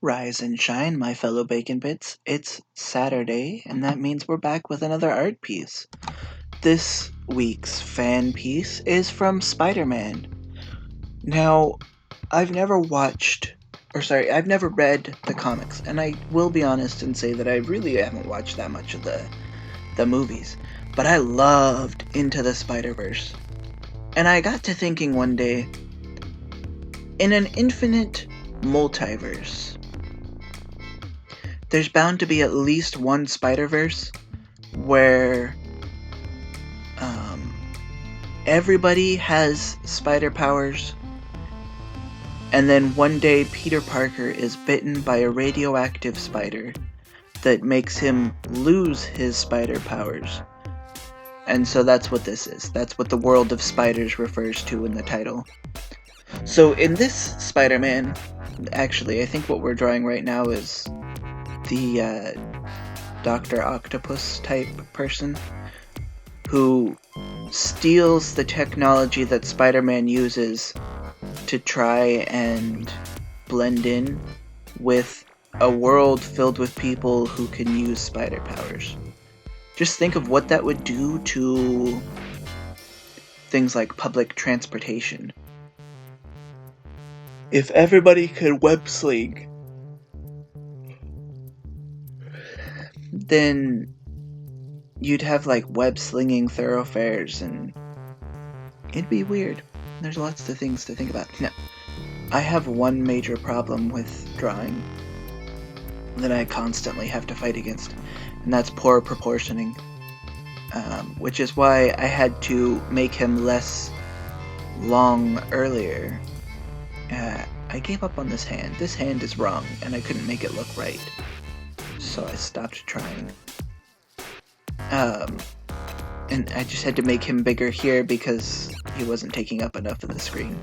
Rise and shine, my fellow bacon bits. It's Saturday, and that means we're back with another art piece. This week's fan piece is from Spider-Man. Now, I've never read the comics, and I will be honest and say that I really haven't watched that much of the movies. But I loved Into the Spider-Verse. And I got to thinking one day, in an infinite multiverse, there's bound to be at least one Spider-Verse where everybody has spider powers, and then one day Peter Parker is bitten by a radioactive spider that makes him lose his spider powers. And so that's what this is. That's what the world of spiders refers to in the title. So in this Spider-Man, actually, I think what we're drawing right now is the Dr. Octopus type person who steals the technology that Spider-Man uses to try and blend in with a world filled with people who can use spider powers. Just think of what that would do to things like public transportation. If everybody could web sling, then you'd have like web slinging thoroughfares, and it'd be weird. There's lots of things to think about. Now, I have one major problem with drawing that I constantly have to fight against, and that's poor proportioning. Which is why I had to make him less long earlier. I gave up on this hand. This hand is wrong, and I couldn't make it look right. So I stopped trying. And I just had to make him bigger here because he wasn't taking up enough of the screen.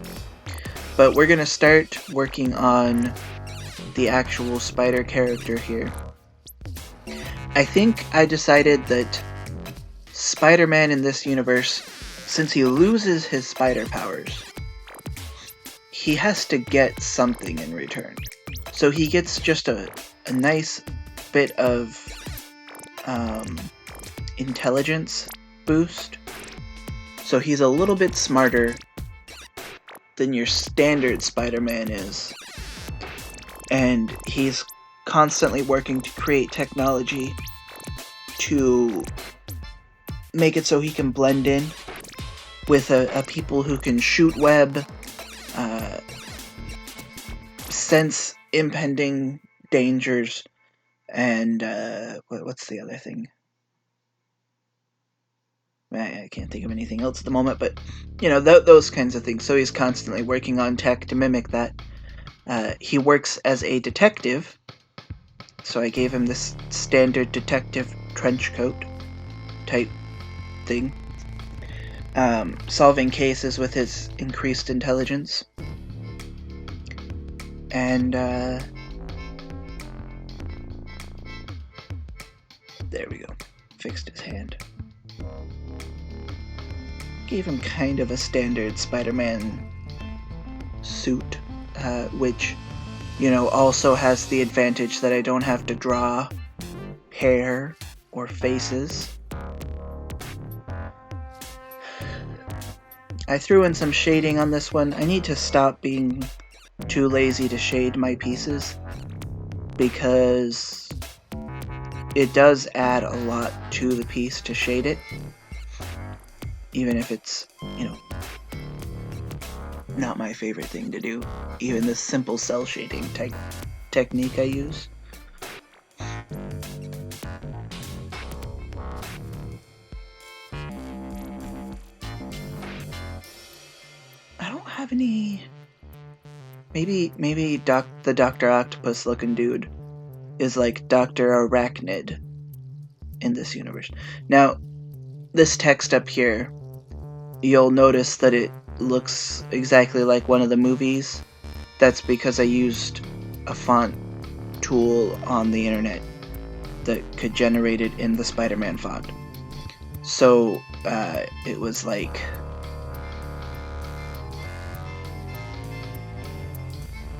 But we're gonna start working on the actual spider character here. I think I decided that Spider-Man in this universe, since he loses his spider powers, he has to get something in return. So he gets just a nice bit of intelligence boost. So he's a little bit smarter than your standard Spider-Man is. And he's constantly working to create technology to make it so he can blend in with a people who can shoot web, sense impending dangers, and what's the other thing? I can't think of anything else at the moment, but those kinds of things. So he's constantly working on tech to mimic that. He works as a detective, so I gave him this standard detective trench coat type thing, solving cases with his increased intelligence. And there we go. Fixed his hand. Gave him kind of a standard Spider-Man suit, which, also has the advantage that I don't have to draw hair or faces. I threw in some shading on this one. I need to stop being too lazy to shade my pieces, because it does add a lot to the piece to shade it, even if it's, not my favorite thing to do. Even the simple cell shading technique I use. I don't have any. Maybe the Dr. Octopus looking dude is like Dr. Arachnid in this universe. Now, this text up here, you'll notice that it looks exactly like one of the movies. That's because I used a font tool on the internet that could generate it in the Spider-Man font. So it was like,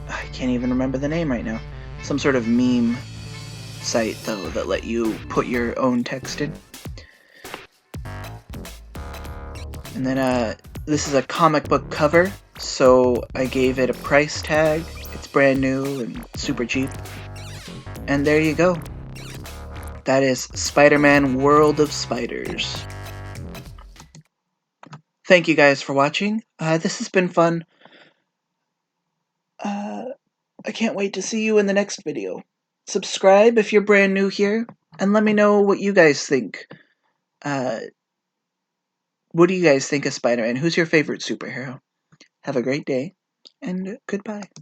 I can't even remember the name right now. some sort of meme site, though, that let you put your own text in. And then this is a comic book cover, so I gave it a price tag. It's brand new and super cheap. And there you go. That is Spider-Man World of Spiders. Thank you guys for watching. This has been fun. I can't wait to see you in the next video. Subscribe if you're brand new here, and let me know what you guys think. What do you guys think of Spider-Man? Who's your favorite superhero? Have a great day, and goodbye.